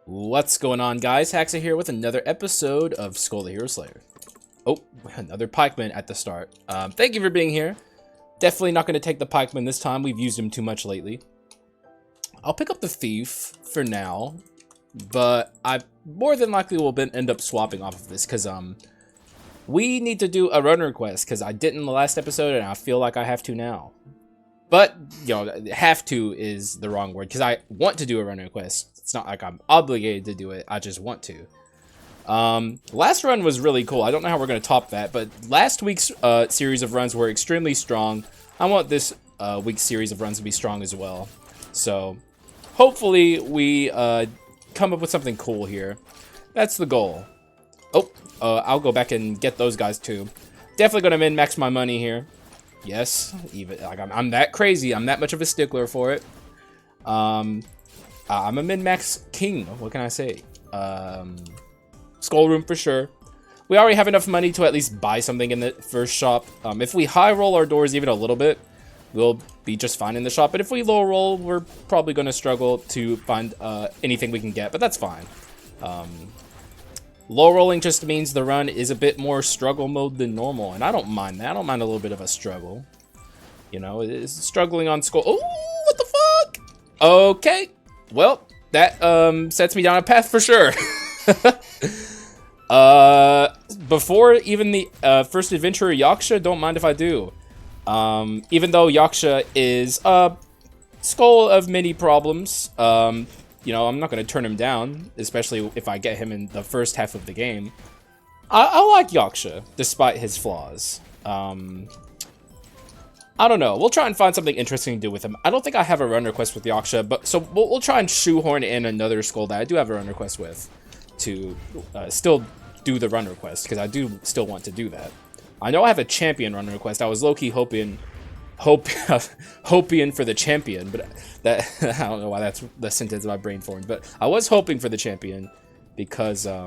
What's going on, guys? Haxa here with another episode of Skul the Hero Slayer. Oh, another pikeman at the start. Thank you for being here. Definitely not going to take the pikeman this time. We've used him too much lately. I'll pick up the thief for now, but I more than likely will end up swapping off of this because we need to do a run request because I didn't in the last episode and I feel like I have to now. But, you know, have to is the wrong word because I want to do a run request. It's not like I'm obligated to do it. I just want to. Last run was really cool. I don't know how we're going to top that, but last week's series of runs were extremely strong. I want this week's series of runs to be strong as well. So, hopefully we come up with something cool here. That's the goal. Oh, I'll go back and get those guys too. Definitely going to min-max my money here. Yes, even like I'm that crazy. I'm that much of a stickler for it. I'm a min-max king. What can I say? Skull room for sure. We already have enough money to at least buy something in the first shop. If we high roll our doors even a little bit, we'll be just fine in the shop. But if we low roll, we're probably going to struggle to find anything we can get. But that's fine. Low rolling just means the run is a bit more struggle mode than normal, and I don't mind that. I don't mind a little bit of a struggle. You know, it's struggling on Skull. Oh, what the fuck? Okay, well, that sets me down a path for sure. Before even the first adventure of Yaksha, don't mind if I do. Even though Yaksha is a skull of many problems, you know, I'm not going to turn him down, especially if I get him in the first half of the game. I like Yaksha, despite his flaws. I don't know. We'll try and find something interesting to do with him. I don't think I have a run request with Yaksha, but so we'll try and shoehorn in another skull that I do have a run request with to still do the run request, because I do still want to do that. I know I have a champion run request. I was low-key hoping for the champion, but that I don't know why that's the sentence my brain formed, but I was hoping for the champion because I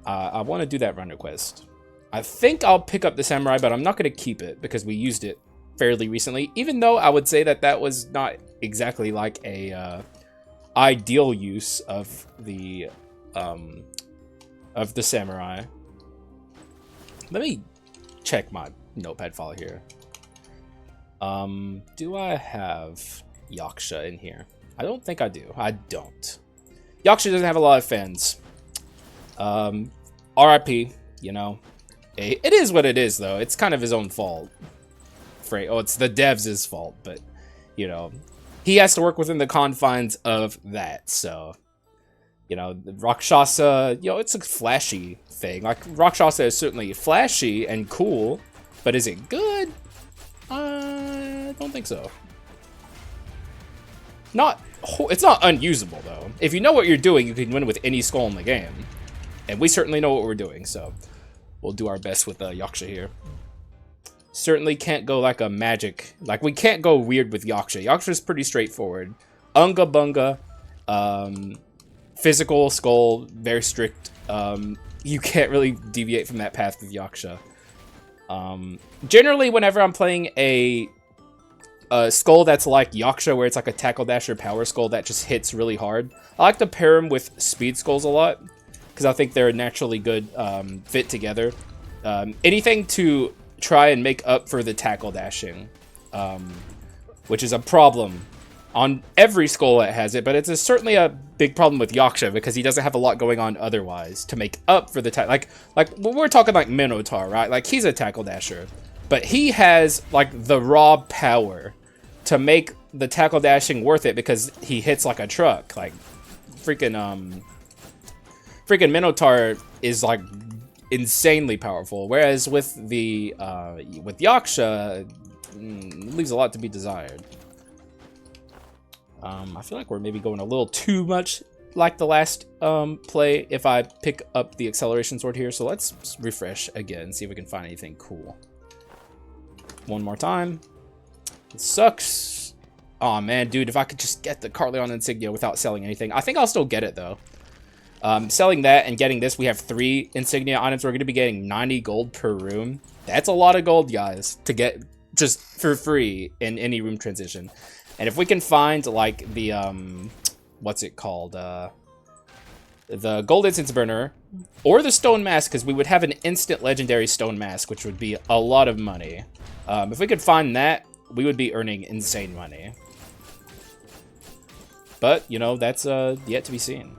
want to do that run request. I think I'll pick up the samurai, but I'm not going to keep it because we used it fairly recently, even though I would say that was not exactly like a ideal use of the samurai. Let me check my notepad file here. Do I have Yaksha in here? I don't think I do. I don't. Yaksha doesn't have a lot of fans. RIP, you know. It is what it is, though. It's kind of his own fault. Oh, it's the devs' fault, but, you know, he has to work within the confines of that, so, you know, Rakshasa, you know, it's a flashy thing. Like, Rakshasa is certainly flashy and cool, but is it good? I don't think so. It's not unusable, though. If you know what you're doing, you can win with any skull in the game. And we certainly know what we're doing, so we'll do our best with Yaksha here. Certainly can't go like a magic. Like, we can't go weird with Yaksha. Yaksha's pretty straightforward. Unga bunga. Physical skull, very strict. You can't really deviate from that path with Yaksha. Generally, whenever I'm playing a skull that's like Yaksha, where it's like a tackle dasher power skull that just hits really hard, I like to pair them with speed skulls a lot, because I think they're a naturally good fit together. Anything to try and make up for the tackle dashing, which is a problem on every skull that has it, but it's certainly a big problem with Yaksha because he doesn't have a lot going on otherwise to make up for the like we're talking like Minotaur, right? Like, he's a tackle dasher, but he has like the raw power to make the tackle dashing worth it because he hits like a truck. Like, freaking Minotaur is like insanely powerful, whereas with the with Yaksha, leaves a lot to be desired. I feel like we're maybe going a little too much like the last play if I pick up the acceleration sword here. So let's refresh again, see if we can find anything cool. One more time. It sucks. Oh man, dude, if I could just get the Carleon insignia without selling anything. I think I'll still get it though. Selling that and getting this, we have 3 insignia items. We're going to be getting 90 gold per room. That's a lot of gold, guys, to get just for free in any room transition. And if we can find like the what's it called? the Gold Incense Burner, or the Stone Mask, because we would have an instant legendary Stone Mask, which would be a lot of money. If we could find that, we would be earning insane money. But, you know, that's yet to be seen.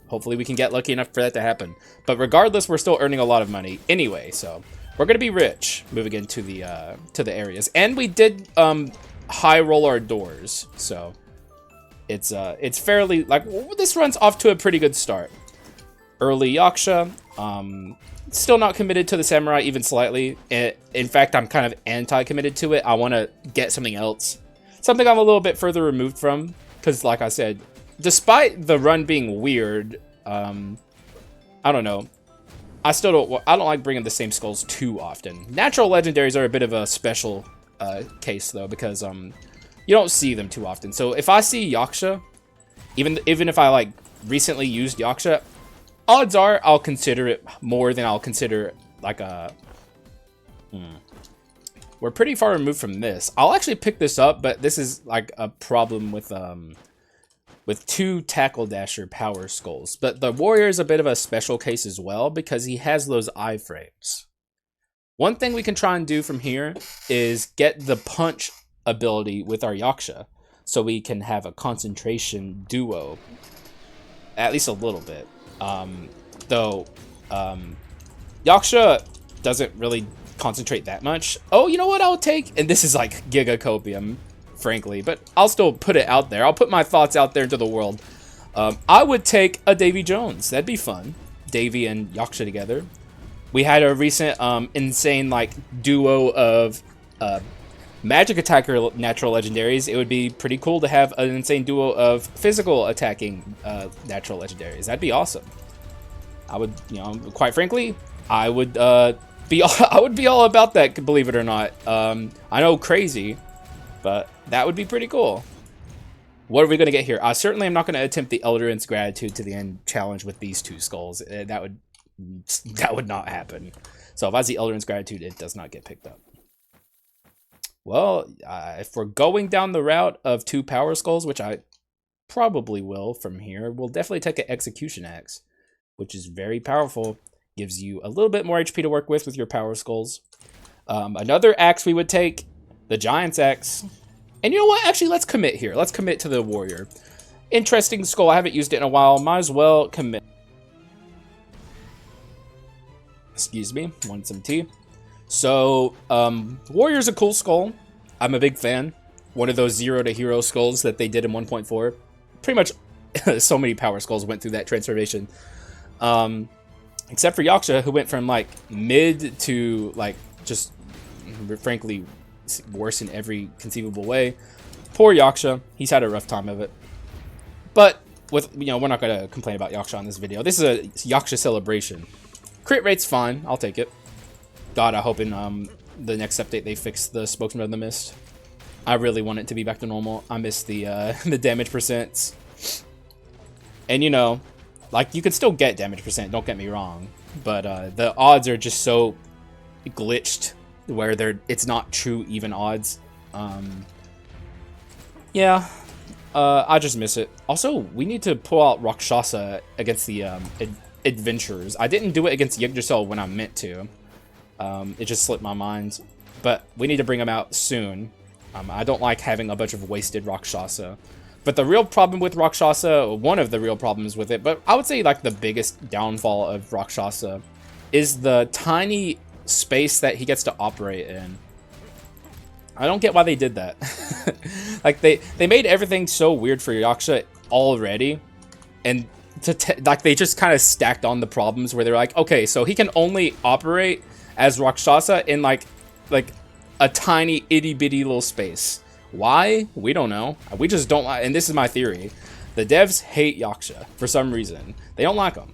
Hopefully we can get lucky enough for that to happen. But regardless, we're still earning a lot of money anyway, so we're going to be rich moving into the areas. And we did high roll our doors, so it's fairly, like, this runs off to a pretty good start. Early Yaksha, still not committed to the Samurai even slightly. In fact, I'm kind of anti-committed to it. I want to get something else. Something I'm a little bit further removed from, because like I said, despite the run being weird, I don't know. I don't like bringing the same skulls too often. Natural legendaries are a bit of a special case though, because you don't see them too often. So if I see Yaksha, even if I like recently used Yaksha, odds are I'll consider it more than I'll consider like a. We're pretty far removed from this. I'll actually pick this up, but this is like a problem with 2 Tackle Dasher power skulls. But the warrior is a bit of a special case as well, because he has those iframes. One thing we can try and do from here is get the punch ability with our Yaksha, so we can have a concentration duo, at least a little bit. Though Yaksha doesn't really concentrate that much. Oh, you know what I'll take? And this is like Giga Copium, frankly, but I'll still put it out there. I'll put my thoughts out there into the world. I would take a Davy Jones. That'd be fun. Davy and Yaksha together. We had a recent insane like duo of magic attacker natural legendaries. It would be pretty cool to have an insane duo of physical attacking natural legendaries. That'd be awesome. I would, you know, quite frankly, I would be all about that, believe it or not. I know, crazy, but that would be pretty cool. What are we going to get here? I certainly am not going to attempt the Elderant's Gratitude to the End challenge with these 2 skulls. That would not happen. So if I see Elderant's Gratitude, it does not get picked up. Well, if we're going down the route of 2 power skulls, which I probably will from here, we'll definitely take an Execution Axe, which is very powerful. Gives you a little bit more HP to work with your power skulls. Another axe we would take, the Giant's Axe. And you know what? Actually, let's commit here. Let's commit to the warrior. Interesting skull. I haven't used it in a while. Might as well commit. Excuse me. Want some tea? So, warrior's a cool skull. I'm a big fan. One of those 0 to hero skulls that they did in 1.4. Pretty much so many power skulls went through that transformation. Except for Yaksha, who went from like mid to like just frankly worse in every conceivable way. Poor Yaksha, he's had a rough time of it. But with, you know, we're not gonna complain about Yaksha on this video. This is a Yaksha celebration. Crit rate's fine, I'll take it. God, I hope in the next update they fix the Spokesman of the Mist. I really want it to be back to normal. I miss the the damage percents. And you know, like, you can still get damage percent, don't get me wrong, but the odds are just so glitched where it's not true even odds. Yeah, I just miss it. Also, we need to pull out Rakshasa against the adventurers. I didn't do it against Yggdrasil when I meant to. It just slipped my mind, but we need to bring them out soon. I don't like having a bunch of wasted Rakshasa. But the real problem with Rakshasa, one of the real problems with it, but I would say like the biggest downfall of Rakshasa, is the tiny space that he gets to operate in. I don't get why they did that. Like they made everything so weird for Yaksha already, and like they just kind of stacked on the problems where they're like, okay, so he can only operate as Rakshasa in like a tiny itty bitty little space. Why? We don't know. We just don't like, and this is my theory. The devs hate Yaksha for some reason. They don't like him.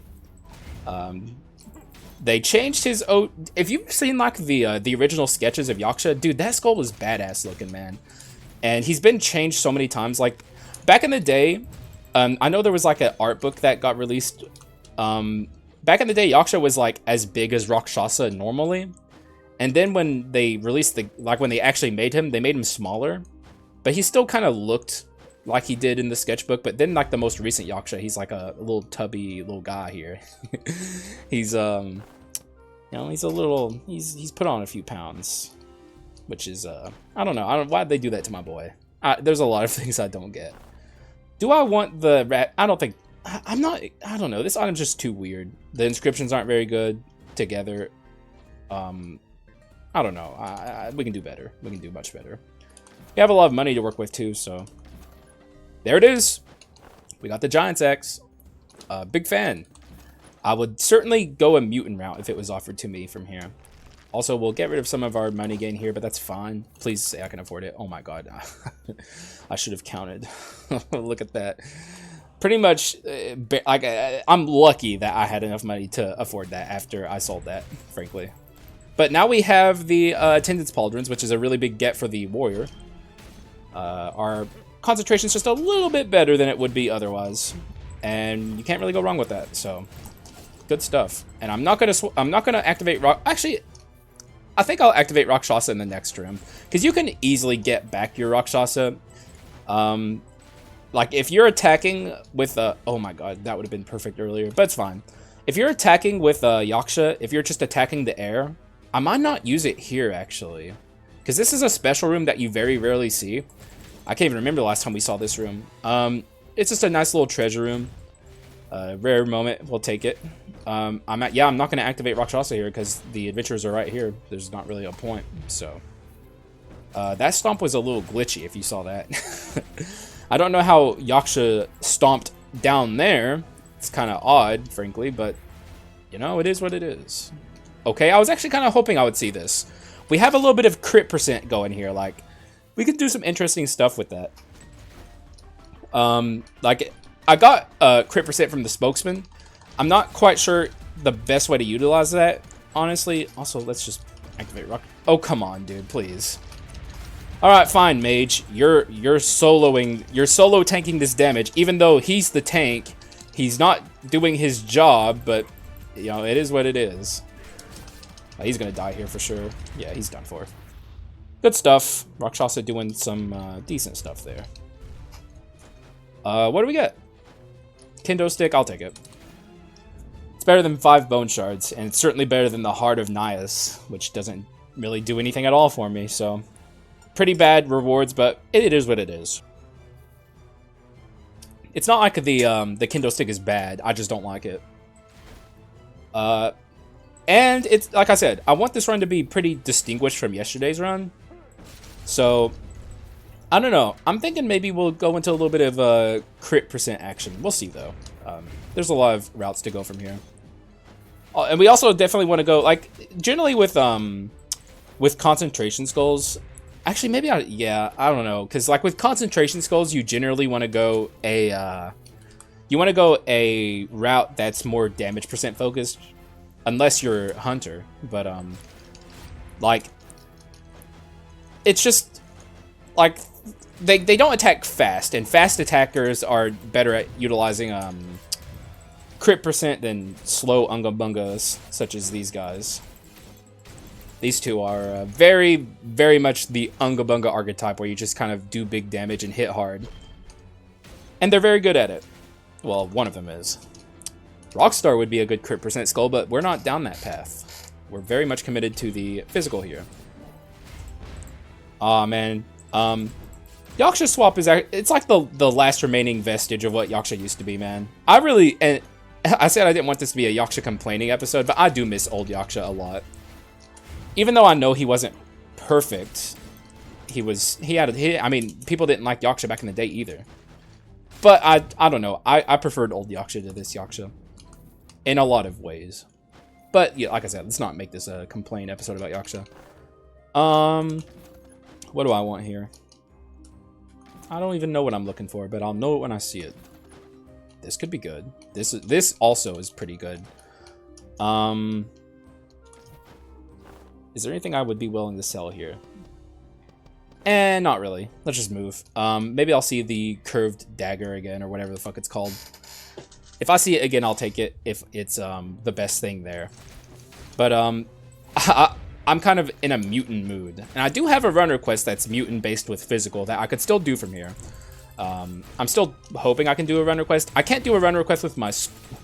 They changed his. If you've seen like the original sketches of Yaksha, dude, that skull was badass looking, man. And he's been changed so many times. Like back in the day, I know there was like an art book that got released. Back in the day, Yaksha was like as big as Rakshasa normally, and then when they released when they actually made him, they made him smaller. But he still kind of looked like he did in the sketchbook, but then like the most recent Yaksha, he's like a little tubby little guy here. He's you know, he's a little, he's put on a few pounds, which is I don't know, why'd they do that to my boy? There's a lot of things I don't get. Do I want the rat? I don't think, I don't know, this item's just too weird. The inscriptions aren't very good together. I don't know, we can do better. We can do much better. We have a lot of money to work with too, so there it is. We got the Giant's Axe. Big fan. I would certainly go a mutant route if it was offered to me from here. Also, we'll get rid of some of our money gain here, but that's fine. Please say I can afford it. Oh my god. I should have counted. Look at that. Pretty much, like, I'm lucky that I had enough money to afford that after I sold that, frankly. But now we have the Attendance Pauldrons, which is a really big get for the warrior. Our concentration's just a little bit better than it would be otherwise, and you can't really go wrong with that. So good stuff. And I'm not gonna activate rock. Actually, I think I'll activate Rakshasa in the next room, because you can easily get back your Rakshasa. Like if you're attacking with oh my god, that would have been perfect earlier, but it's fine. If you're attacking with Yaksha, if you're just attacking the air, I might not use it here actually, because this is a special room that you very rarely see. I can't even remember the last time we saw this room. It's just a nice little treasure room. Rare moment, we'll take it. I'm not going to activate Rakshasa here because the adventurers are right here. There's not really a point, so. That stomp was a little glitchy if you saw that. I don't know how Yaksha stomped down there. It's kind of odd, frankly, but you know, it is what it is. Okay, I was actually kind of hoping I would see this. We have a little bit of crit percent going here, like, we could do some interesting stuff with that. Like, I got crit percent from the spokesman. I'm not quite sure the best way to utilize that, honestly. Also, let's just activate rock. Oh, come on, dude, please. All right, fine, mage. You're solo tanking this damage, even though he's the tank. He's not doing his job, but you know, it is what it is. He's gonna die here for sure. Yeah, he's done for. Good stuff. Rakshasa doing some decent stuff there. What do we get? Kendo stick, I'll take it. It's better than 5 bone shards, and it's certainly better than the Heart of Nias, which doesn't really do anything at all for me, so pretty bad rewards, but it is what it is. It's not like the Kendo stick is bad, I just don't like it. And it's, like I said, I want this run to be pretty distinguished from yesterday's run. So, I don't know. I'm thinking maybe we'll go into a little bit of crit percent action. We'll see, though. There's a lot of routes to go from here. Oh, and we also definitely want to go, like, generally with concentration skulls. Actually, maybe I don't know. Because, like, with concentration skulls, you generally want to go a route that's more damage percent focused. Unless you're Hunter, but like, it's just like they don't attack fast, and fast attackers are better at utilizing crit percent than slow unga bungas such as these guys. These two are very, very much the unga bunga archetype, where you just kind of do big damage and hit hard, and they're very good at it. Well, one of them is. Rockstar would be a good crit percent skull, but we're not down that path. We're very much committed to the physical here. Aw, man. Yaksha swap is, it's like the last remaining vestige of what Yaksha used to be, man. And I said I didn't want this to be a Yaksha complaining episode, but I do miss old Yaksha a lot. Even though I know he wasn't perfect, I mean, people didn't like Yaksha back in the day either. But I don't know. I preferred old Yaksha to this Yaksha. In a lot of ways. But, yeah, like I said, let's not make this a complaint episode about Yaksha. What do I want here? I don't even know what I'm looking for, but I'll know it when I see it. This could be good. This also is pretty good. Is there anything I would be willing to sell here? Not really. Let's just move. Maybe I'll see the curved dagger again, or whatever the fuck it's called. If I see it again, I'll take it if it's the best thing there. But I'm kind of in a mutant mood. And I do have a run request that's mutant based with physical that I could still do from here. I'm still hoping I can do a run request. I can't do a run request with my...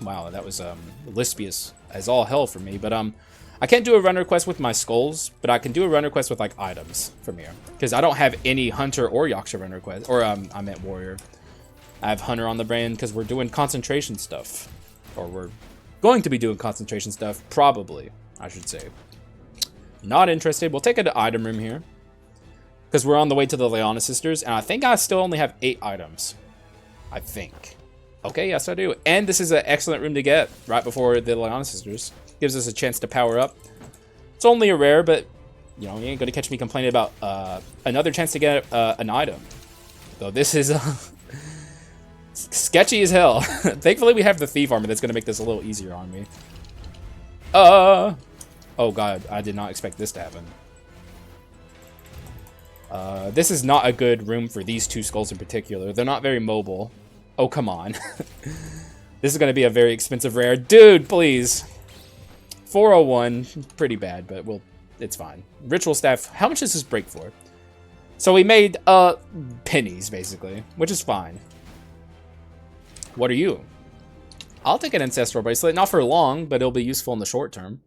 Wow, that was lispious as all hell for me. But I can't do a run request with my skulls, but I can do a run request with like items from here. Because I don't have any hunter or Yaksha run request. Or I meant warrior. I have hunter on the brain because we're doing concentration stuff. Or we're going to be doing concentration stuff. Probably, I should say. Not interested. We'll take it to item room here. Because we're on the way to the Leona sisters, and I think I still only have 8 items. I think. Okay, yes I do. And this is an excellent room to get right before the Leona sisters. Gives us a chance to power up. It's only a rare, but you know, you ain't gonna catch me complaining about another chance to get an item. Though this is sketchy as hell. Thankfully we have the thief armor that's gonna make this a little easier on me. Oh god, I did not expect this to happen. This is not a good room for these 2 skulls in particular. They're not very mobile. Oh, come on. This is going to be a very expensive rare. Dude, please. 401. Pretty bad, but it's fine. Ritual staff. How much does this break for? So we made pennies, basically, which is fine. What are you? I'll take an ancestral bracelet. Not for long, but it'll be useful in the short term.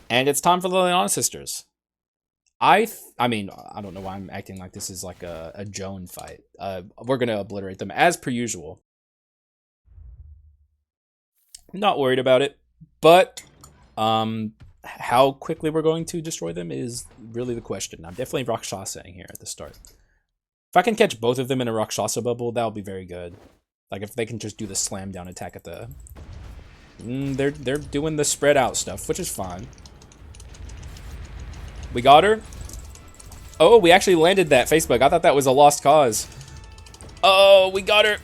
And it's time for the Leona sisters. I mean, I don't know why I'm acting like this is like a Joan fight. We're going to obliterate them as per usual. Not worried about it, but how quickly we're going to destroy them is really the question. I'm definitely Rakshasa-ing here at the start. If I can catch both of them in a Rakshasa bubble, that'll be very good. Like if they can just do the slam down attack at the... they're doing the spread out stuff, which is fine. We got her. Oh, we actually landed that Facebook. I thought that was a lost cause. Oh, we got her.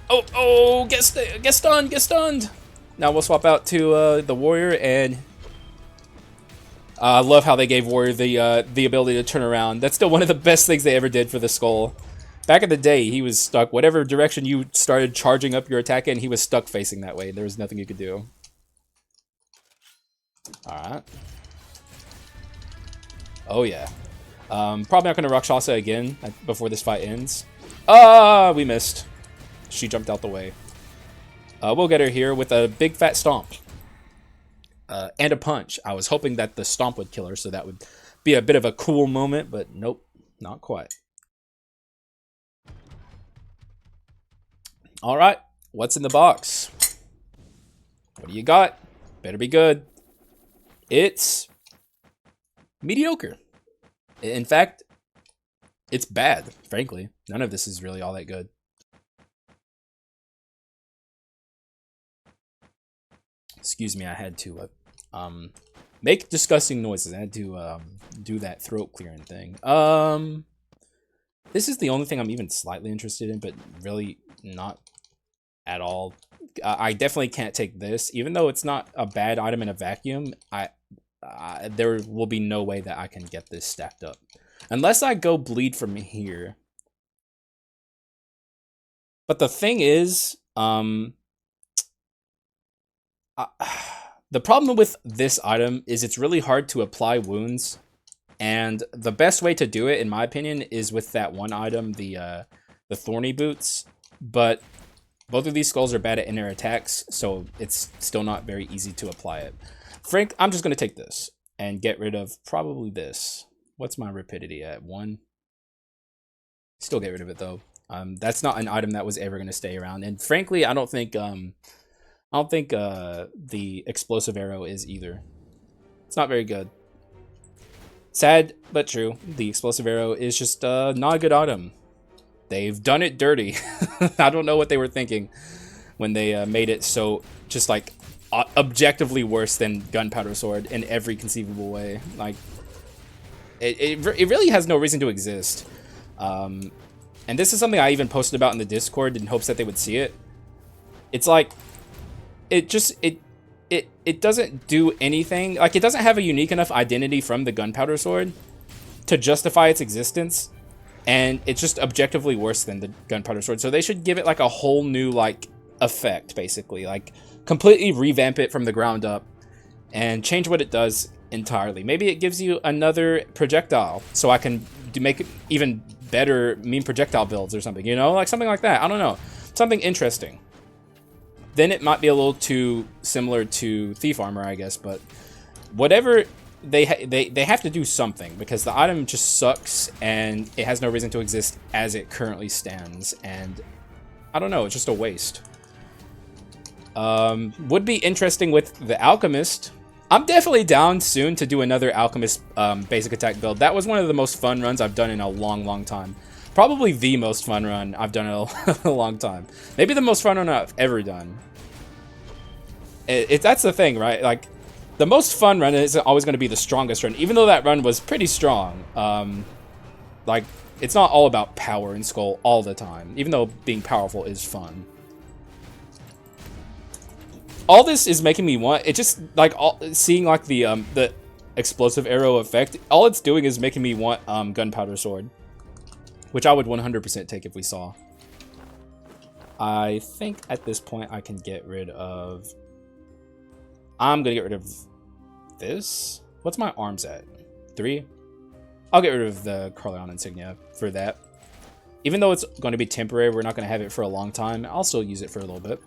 Oh, get stunned, get stunned. Now we'll swap out to the warrior, and I love how they gave warrior the ability to turn around. That's still one of the best things they ever did for the skull. Back in the day, he was stuck. Whatever direction you started charging up your attack in, he was stuck facing that way. There was nothing you could do. Alright. Oh, yeah. Probably not going to Rakshasa again before this fight ends. We missed. She jumped out the way. We'll get her here with a big fat stomp. And a punch. I was hoping that the stomp would kill her, so that would be a bit of a cool moment, but nope, not quite. Alright, what's in the box? What do you got? Better be good. It's mediocre. In fact, it's bad, frankly. None of this is really all that good. Excuse me, I had to make disgusting noises. I had to do that throat clearing thing. This is the only thing I'm even slightly interested in, but really not at all. I definitely can't take this, even though it's not a bad item in a vacuum. There will be no way that I can get this stacked up unless I go bleed from here. But the thing is, the problem with this item is it's really hard to apply wounds, and the best way to do it, in my opinion, is with that one item, the thorny boots. But both of these skulls are bad at inner attacks, so it's still not very easy to apply it. Frank, I'm just going to take this and get rid of probably this. What's my rapidity at? 1? Still get rid of it, though. That's not an item that was ever going to stay around. And frankly, I don't think the explosive arrow is either. It's not very good. Sad, but true. The explosive arrow is just not a good item. They've done it dirty. I don't know what they were thinking when they made it so just like objectively worse than gunpowder sword in every conceivable way. Like it really has no reason to exist. And this is something I even posted about in the Discord in hopes that they would see it. It's like it doesn't do anything. Like it doesn't have a unique enough identity from the gunpowder sword to justify its existence. And it's just objectively worse than the gunpowder sword. So they should give it like a whole new like effect, basically. Like completely revamp it from the ground up and change what it does entirely. Maybe it gives you another projectile so I can do make even better mean projectile builds or something, you know? Like something like that. I don't know. Something interesting. Then it might be a little too similar to Thief Armor, I guess, but whatever, they have to do something, because the item just sucks and it has no reason to exist as it currently stands, and I don't know, it's just a waste. Would be interesting with the Alchemist. I'm definitely down soon to do another Alchemist basic attack build. That was one of the most fun runs I've done in a long time. Probably the most fun run I've done in a long time. Maybe the most fun run I've ever done. That's the thing, right? Like, the most fun run isn't always going to be the strongest run, even though that run was pretty strong. Like, it's not all about power in Skul all the time, even though being powerful is fun. All this is making me want, it just, like, seeing, like, the explosive arrow effect, all it's doing is making me want gunpowder sword, which I would 100% take if we saw. I think at this point I can get rid of... I'm gonna get rid of this. What's my arms at? 3? I'll get rid of the Carleon insignia for that. Even though it's going to be temporary, we're not going to have it for a long time. I'll still use it for a little bit.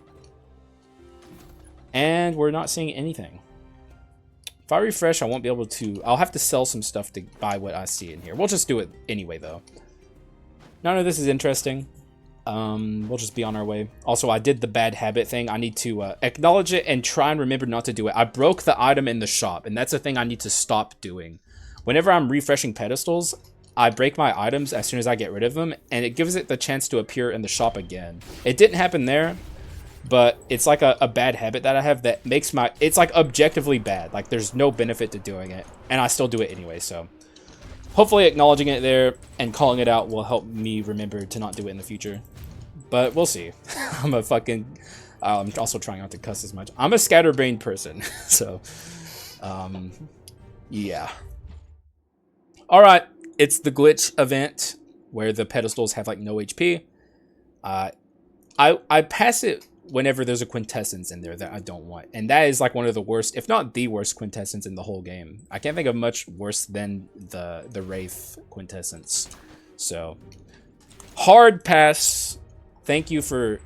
And we're not seeing anything. If I refresh, I won't be able to... I'll have to sell some stuff to buy what I see in here. We'll just do it anyway, though. None of this is interesting. We'll just be on our way. Also, I did the bad habit thing. I need to acknowledge it and try and remember not to do it. I broke the item in the shop, and that's a thing I need to stop doing. Whenever I'm refreshing pedestals, I break my items as soon as I get rid of them, and it gives it the chance to appear in the shop again. It didn't happen there, but it's like a bad habit that I have that makes my... It's like objectively bad. Like, there's no benefit to doing it, and I still do it anyway, so... Hopefully acknowledging it there and calling it out will help me remember to not do it in the future. But we'll see. I'm a fucking... I'm also trying not to cuss as much. I'm a scatterbrained person, so... yeah. Alright, it's the glitch event where the pedestals have like no HP. I pass it whenever there's a quintessence in there that I don't want. And that is like one of the worst, if not the worst quintessence in the whole game. I can't think of much worse than the Wraith quintessence. So, hard pass. Thank you for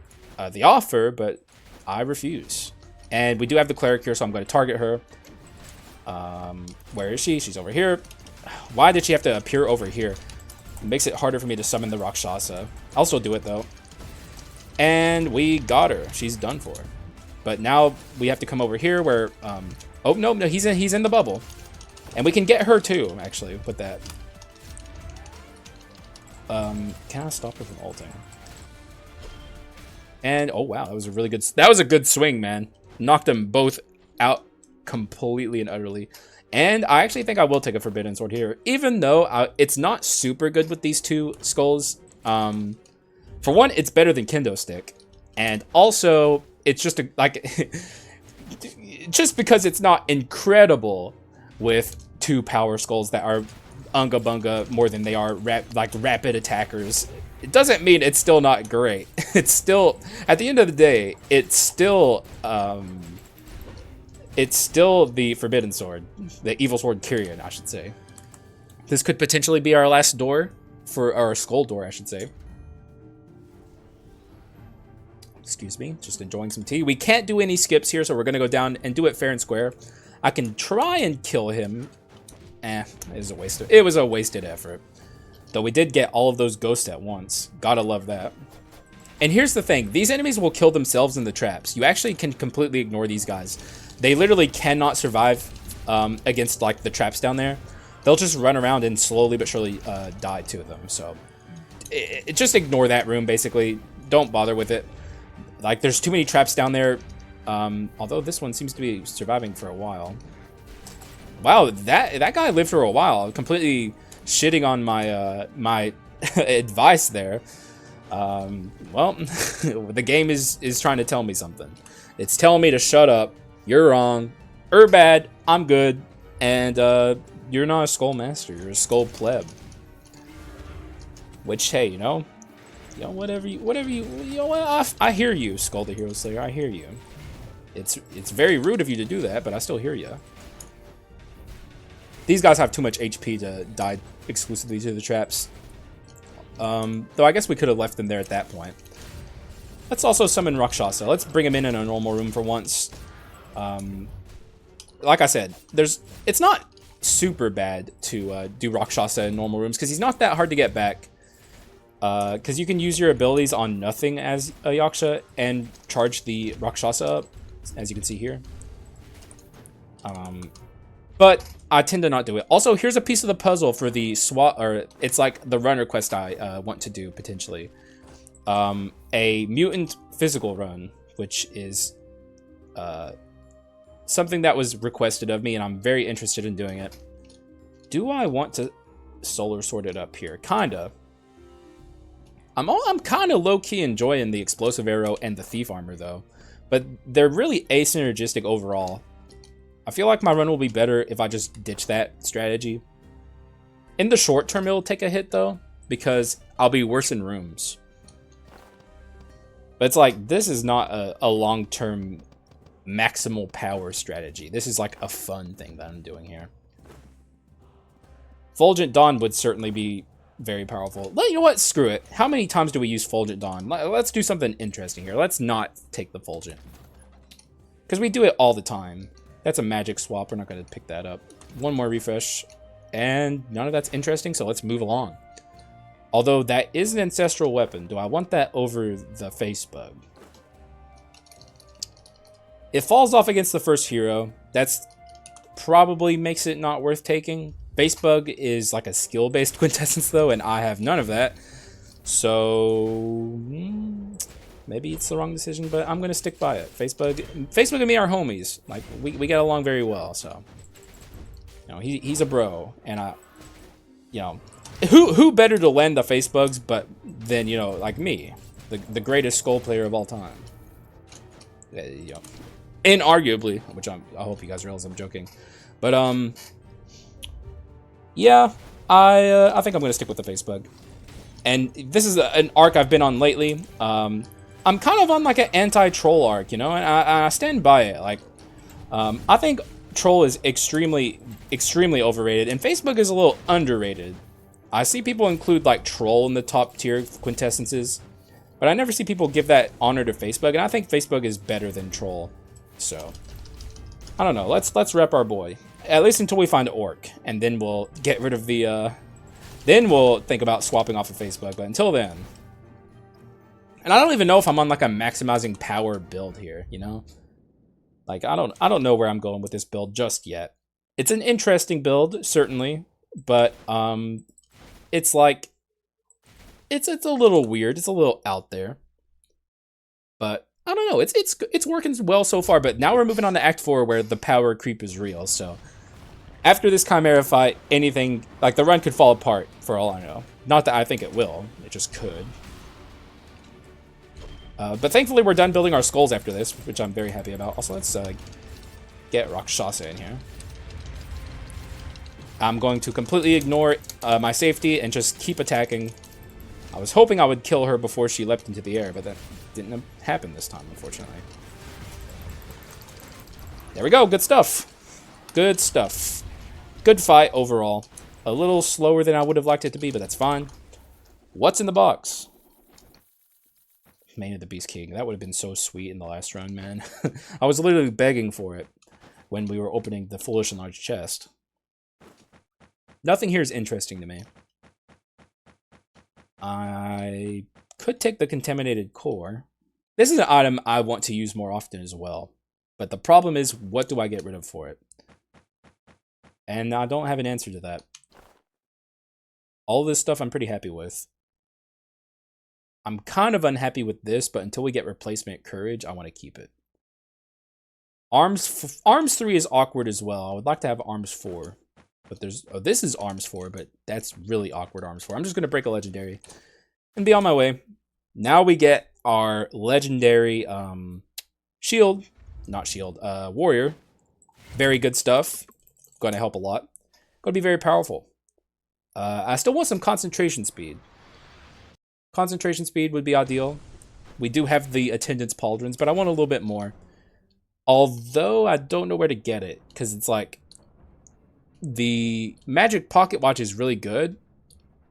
the offer, but I refuse. And we do have the cleric here, so I'm going to target her. Where is she? She's over here. Why did she have to appear over here? It makes it harder for me to summon the Rakshasa. I'll still do it, though. And we got her. She's done for. But now we have to come over here where... oh, no, he's in the bubble. And we can get her, too, actually, with that. Can I stop her from ulting? And, oh, wow, that was a really good... That was a good swing, man. Knocked them both out completely and utterly. And I actually think I will take a Forbidden Sword here. Even though it's not super good with these two skulls. For one, it's better than Kendo Stick. And also, it's just just because it's not incredible with two power skulls that are unga bunga more than they are rapid attackers. It doesn't mean it's still not great. It's still, at the end of the day, it's still the Forbidden Sword, the Evil Sword Kyrian, I should say. This could potentially be our last door for our Skul door, I should say. Excuse me, just enjoying some tea. We can't do any skips here, so we're gonna go down and do it fair and square. I can try and kill him. It was a wasted effort. Though we did get all of those ghosts at once. Gotta love that. And here's the thing. These enemies will kill themselves in the traps. You actually can completely ignore these guys. They literally cannot survive against like the traps down there. They'll just run around and slowly but surely die to them. So just ignore that room, basically. Don't bother with it. Like, there's too many traps down there. Although this one seems to be surviving for a while. Wow, that guy lived for a while. Completely shitting on my my advice there. Well, the game is trying to tell me something. It's telling me to shut up. You're wrong. Bad. I'm good. And you're not a Skul master. You're a Skul pleb. Which, hey, you know, whatever you know what, I hear you, Skul the Hero Slayer. I hear you. It's very rude of you to do that, but I still hear you. These guys have too much HP to die exclusively to the traps. Though I guess we could have left them there at that point. Let's also summon Rakshasa. Let's bring him in a normal room for once. Like I said, it's not super bad to do Rakshasa in normal rooms because he's not that hard to get back. Because you can use your abilities on nothing as a Yaksha and charge the Rakshasa up, as you can see here. But I tend to not do it. Also, here's a piece of the puzzle for the SWAT, or it's like the run request I want to do potentially. A mutant physical run, which is something that was requested of me, and I'm very interested in doing it. Do I want to solar sort it up here? Kinda. I'm kind of low-key enjoying the explosive arrow and the thief armor though, but they're really asynergistic overall. I feel like my run will be better if I just ditch that strategy. In the short term, it'll take a hit though, because I'll be worse in rooms. But it's like, this is not a long-term maximal power strategy. This is like a fun thing that I'm doing here. Fulgent Dawn would certainly be very powerful. You know what? Screw it. How many times do we use Fulgent Dawn? Let's do something interesting here. Let's not take the Fulgent. Because we do it all the time. That's a magic swap. We're not going to pick that up. One more refresh. And none of that's interesting, so let's move along. Although that is an ancestral weapon. Do I want that over the face bug? It falls off against the first hero. That's probably makes it not worth taking. Face bug is like a skill-based quintessence though, and I have none of that. So maybe it's the wrong decision, but I'm gonna stick by it. Face bug and me are homies. Like we get along very well. So you know, he's a bro, and who better to lend the face bugs but than like me, the greatest Skull player of all time. Inarguably, which I hope you guys realize I'm joking, but yeah, I think I'm gonna stick with the face bug, and this is an arc I've been on lately. I'm kind of on like an anti-troll arc, and I stand by it. Like, I think troll is extremely overrated, and face bug is a little underrated. I see people include like troll in the top tier quintessences, but I never see people give that honor to face bug, and I think face bug is better than troll. So I don't know. Let's rep our boy. At least until we find Orc, and then we'll get rid of the, then we'll think about swapping off a face bug, but until then. And I don't even know if I'm on like a maximizing power build here, Like, I don't know where I'm going with this build just yet. It's an interesting build, certainly, but, it's like, it's a little weird, it's a little out there. But I don't know, it's working well so far, but now we're moving on to Act 4 where the power creep is real, so after this Chimera fight, anything, like the run could fall apart for all I know. Not that I think it will, it just could. But thankfully we're done building our skulls after this, which I'm very happy about. Also, let's get Rakshasa in here. I'm going to completely ignore my safety and just keep attacking. I was hoping I would kill her before she leapt into the air, but that didn't happen this time, unfortunately. There we go, good stuff. Good stuff. Good fight overall. A little slower than I would have liked it to be, but that's fine. What's in the box? Mane of the Beast King. That would have been so sweet in the last run, man. I was literally begging for it when we were opening the foolish and large chest. Nothing here is interesting to me. I could take the contaminated core. This is an item I want to use more often as well. But the problem is, what do I get rid of for it? And I don't have an answer to that. All this stuff I'm pretty happy with. I'm kind of unhappy with this, but until we get replacement courage, I want to keep it. Arms 3 is awkward as well. I would like to have arms 4. But there's, oh, this is arms 4, but that's really awkward arms 4. I'm just going to break a legendary and be on my way. Now we get our legendary shield, not shield, warrior. Very good stuff. Going to help a lot. Going to be very powerful. I still want some concentration speed. Concentration speed would be ideal. We do have the attendance pauldrons, but I want a little bit more. Although I don't know where to get it, because it's like, the magic pocket watch is really good,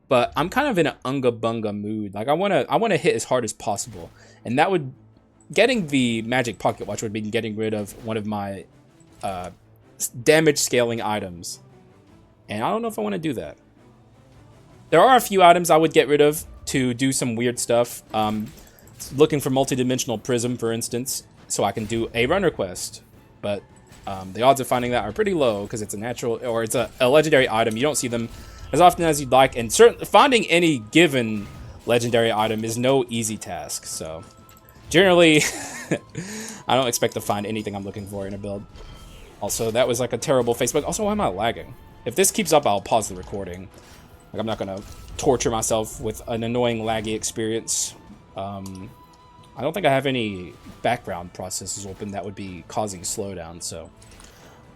but I'm kind of in an unga bunga mood. Like I wanna hit as hard as possible, and that would getting the magic pocket watch would mean getting rid of one of my damage scaling items, and I don't know if I want to do that. There are a few items I would get rid of to do some weird stuff. Looking for multi-dimensional prism, for instance, so I can do a runner quest, but the odds of finding that are pretty low because it's a natural or it's a legendary item. You don't see them as often as you'd like, and certainly finding any given legendary item is no easy task. So generally, I don't expect to find anything I'm looking for in a build. Also, that was like a terrible Facebook. Also, why am I lagging? If this keeps up, I'll pause the recording. Like, I'm not gonna torture myself with an annoying laggy experience. I don't think I have any background processes open that would be causing slowdown, so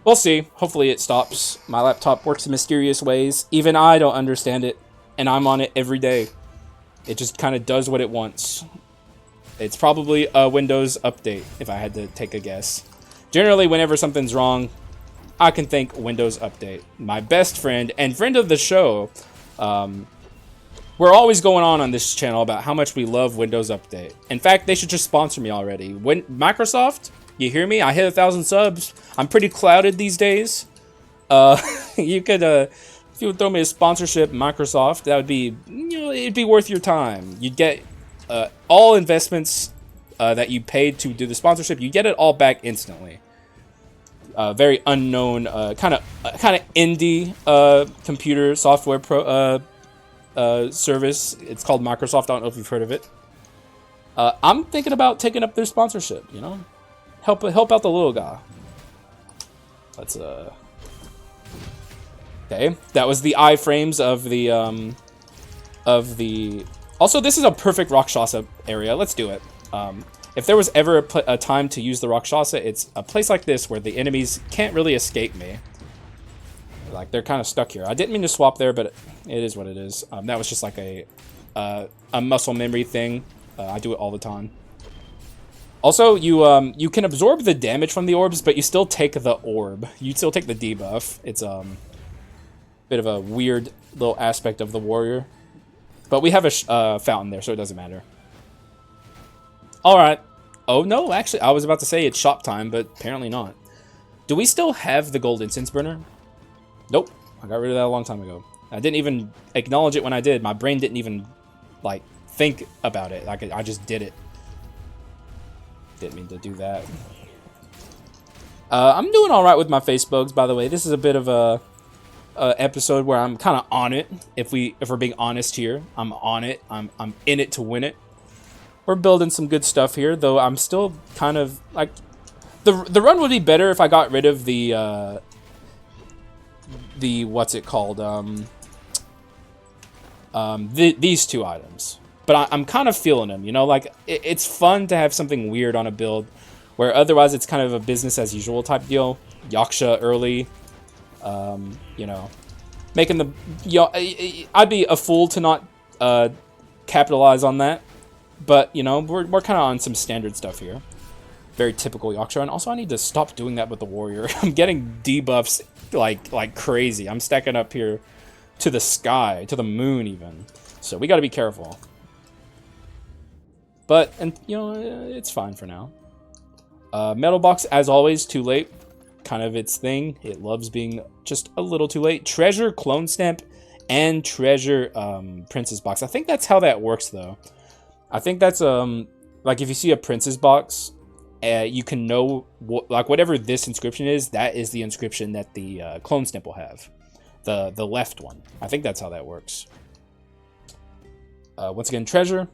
we'll see. Hopefully it stops. My laptop works in mysterious ways. Even I don't understand it, and I'm on it every day. It just kind of does what it wants. It's probably a Windows update, if I had to take a guess. Generally, whenever something's wrong, I can think Windows update. My best friend and friend of the show, we're always going on this channel about how much we love Windows Update. In fact, they should just sponsor me already. When Microsoft, you hear me? I hit 1,000 subs. I'm pretty clouded these days. You could, if you would throw me a sponsorship, Microsoft, that would be, you know, it'd be worth your time. You'd get all investments that you paid to do the sponsorship. You get it all back instantly. Very unknown, kind of indie computer software service. It's called Microsoft. I don't know if you've heard of it. I'm thinking about taking up their sponsorship. You know, help out the little guy. Let's okay. That was the iframes of the. Also, this is a perfect Rakshasa area. Let's do it. If there was ever a time to use the Rakshasa, it's a place like this where the enemies can't really escape me. Like, they're kind of stuck here. I didn't mean to swap there, but it is what it is. That was just like a muscle memory thing. I do it all the time. Also, you can absorb the damage from the orbs, but you still take the orb. You still take the debuff. It's a bit of a weird little aspect of the warrior. But we have a fountain there, so it doesn't matter. Alright. Oh, no, actually, I was about to say it's shop time, but apparently not. Do we still have the gold incense burner? Nope. I got rid of that a long time ago. I didn't even acknowledge it when I did. My brain didn't even, like, think about it. Like, I just did it. Didn't mean to do that. I'm doing alright with my face bugs, by the way. This is a bit of a episode where I'm kind of on it. If we're being honest here, I'm on it. I'm in it to win it. We're building some good stuff here, though I'm still kind of, like, the run would be better if I got rid of the what's it called, these two items. But I'm kind of feeling them, you know, like, it's fun to have something weird on a build, where otherwise it's kind of a business as usual type deal. Yaksha early, you know, making the, you know, I'd be a fool to not capitalize on that. But, you know, we're kind of on some standard stuff here. Very typical Yaksha. And also, I need to stop doing that with the warrior. I'm getting debuffs like crazy. I'm stacking up here to the sky, to the moon even. So we got to be careful. But, and you know, it's fine for now. Metal box, as always, too late. Kind of its thing. It loves being just a little too late. Treasure, clone stamp, and treasure princess box. I think that's how that works, though. I think that's, like, if you see a princess box, you can know, like, whatever this inscription is, that is the inscription that the clone stamp will have. The left one. I think that's how that works. Once again, treasure.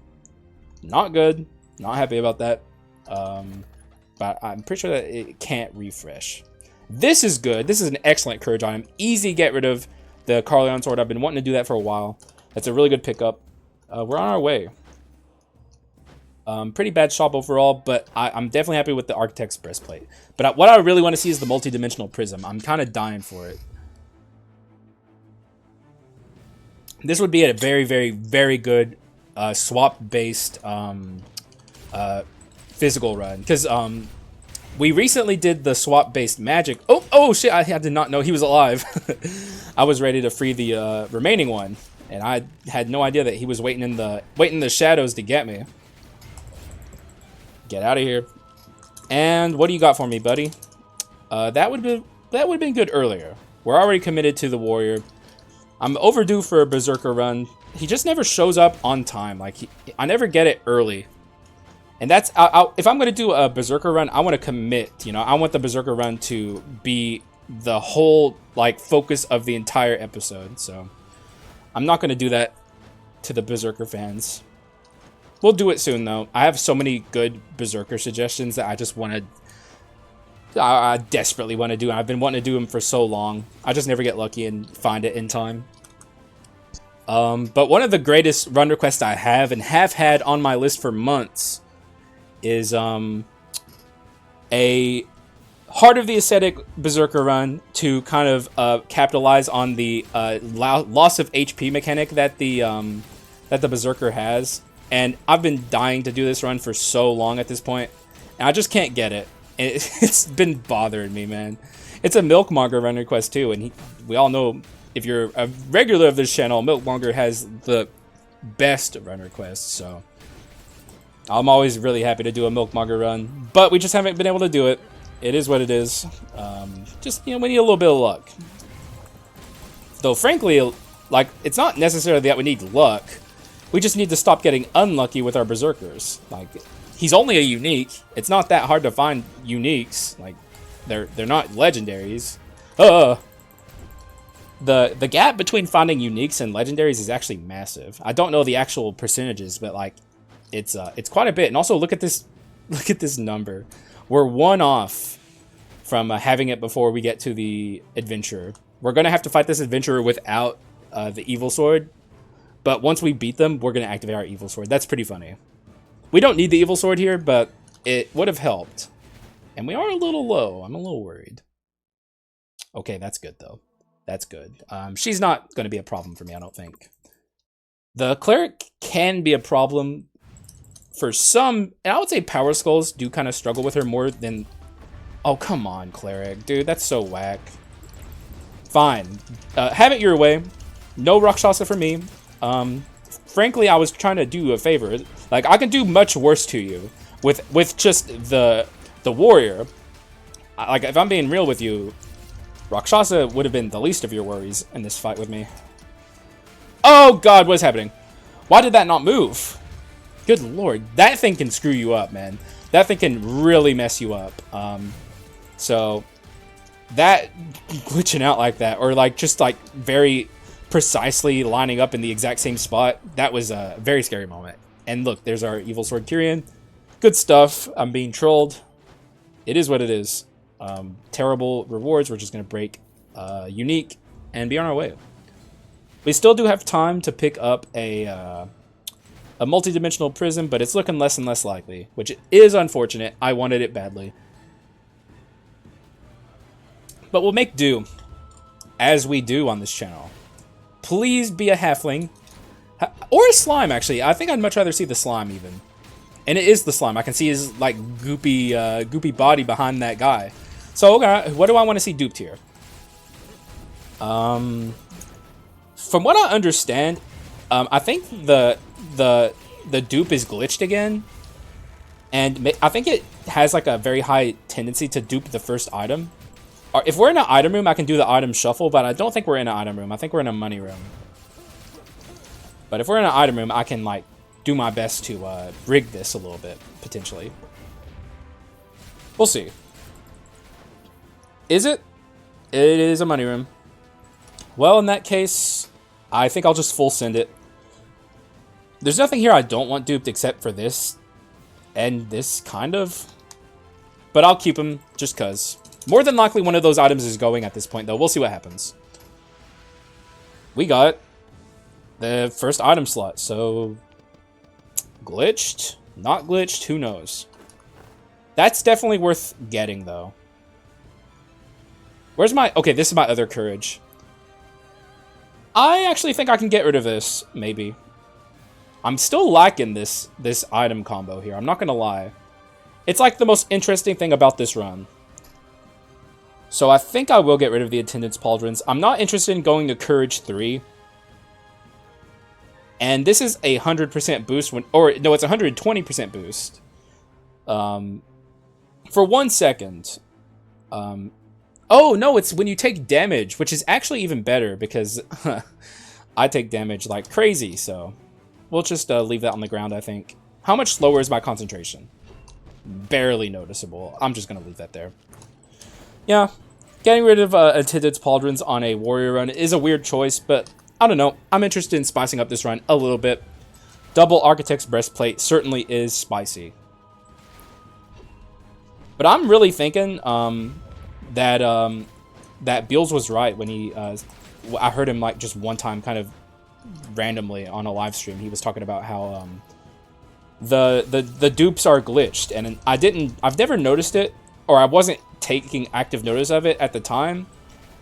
Not good. Not happy about that. But I'm pretty sure that it can't refresh. This is good. This is an excellent courage item. Easy get rid of the Carleon sword. I've been wanting to do that for a while. That's a really good pickup. We're on our way. Pretty bad shop overall, but I'm definitely happy with the Architect's breastplate. But what I really want to see is the multi-dimensional prism. I'm kind of dying for it. This would be a very, very, very good swap-based physical run. Because we recently did the swap-based magic. Oh! Oh shit, I did not know he was alive. I was ready to free the remaining one, and I had no idea that he was waiting in the shadows to get me. Get out of here. And what do you got for me, buddy? That would have been good earlier. We're already committed to the warrior. I'm overdue for a berserker run. He just never shows up on time. Like I never get it early. And that's if I'm gonna do a berserker run, I want to commit. You know, I want the berserker run to be the whole like focus of the entire episode. So I'm not gonna do that to the berserker fans. We'll do it soon though. I have so many good berserker suggestions that I just want to. I desperately want to do. I've been wanting to do them for so long. I just never get lucky and find it in time. But one of the greatest run requests I have and have had on my list for months is a Heart of the Ascetic berserker run to kind of capitalize on the loss of HP mechanic that the berserker has. And I've been dying to do this run for so long at this point, and I just can't get it. It's been bothering me, man. It's a Milkmonger run request too, and we all know if you're a regular of this channel, Milkmonger has the best run requests. So I'm always really happy to do a Milkmonger run, but we just haven't been able to do it. It is what it is. Just, you know, we need a little bit of luck. Though, frankly, like, it's not necessarily that we need luck. We just need to stop getting unlucky with our berserkers. Like, he's only a unique. It's not that hard to find uniques. Like, they're not legendaries. The gap between finding uniques and legendaries is actually massive. I don't know the actual percentages, but like, it's quite a bit. And also, look at this number. We're one off from having it before we get to the adventurer. We're gonna have to fight this adventurer without the evil sword. But once we beat them, we're going to activate our evil sword. That's pretty funny. We don't need the evil sword here, but it would have helped. And we are a little low. I'm a little worried. Okay, that's good, though. That's good. She's not going to be a problem for me, I don't think. The cleric can be a problem for some. And I would say power skulls do kind of struggle with her more than... Oh, come on, cleric. Dude, that's so whack. Fine. Have it your way. No Rakshasa for me. Frankly, I was trying to do a favor. Like, I can do much worse to you with just the warrior. Like, if I'm being real with you, Rakshasa would have been the least of your worries in this fight with me. Oh god, what is happening? Why did that not move? Good lord, that thing can screw you up, man. That thing can really mess you up. So that glitching out like that, or like just like very precisely lining up in the exact same spot, that was a very scary moment. And look, there's our evil sword Tyrion. Good stuff. I'm being trolled. It is what it is. Terrible rewards. We're just gonna break unique and be on our way. We still do have time to pick up a multi-dimensional prism, but it's looking less and less likely, which is unfortunate. I wanted it badly, but we'll make do, as we do on this channel. Please be a halfling. Or a slime, actually. I think I'd much rather see the slime, even. And it is the slime. I can see his, like, goopy body behind that guy. So, okay, what do I want to see duped here? From what I understand, I think the dupe is glitched again. And I think it has, like, a very high tendency to dupe the first item. If we're in an item room, I can do the item shuffle, but I don't think we're in an item room. I think we're in a money room. But if we're in an item room, I can, like, do my best to rig this a little bit, potentially. We'll see. Is it? It is a money room. Well, in that case, I think I'll just full send it. There's nothing here I don't want duped except for this. And this, kind of. But I'll keep them just because. More than likely, one of those items is going at this point, though. We'll see what happens. We got the first item slot, so... Glitched? Not glitched? Who knows? That's definitely worth getting, though. Where's my... Okay, this is my other courage. I actually think I can get rid of this, maybe. I'm still lacking this item combo here. I'm not gonna lie. It's like the most interesting thing about this run. So I think I will get rid of the Attendance Pauldrons. I'm not interested in going to Courage 3. And this is a 100% boost when, or no, it's a 120% boost. For 1 second. Oh no, it's when you take damage, which is actually even better because I take damage like crazy. So we'll just leave that on the ground, I think. How much slower is my concentration? Barely noticeable. I'm just gonna leave that there. Yeah, getting rid of Attendance Pauldrons on a warrior run is a weird choice, but I don't know. I'm interested in spicing up this run a little bit. Double Architect's Breastplate certainly is spicy. But I'm really thinking that that Beals was right when he... I heard him like just one time kind of randomly on a live stream. He was talking about how the dupes are glitched, and I've never noticed it, or I wasn't taking active notice of it at the time,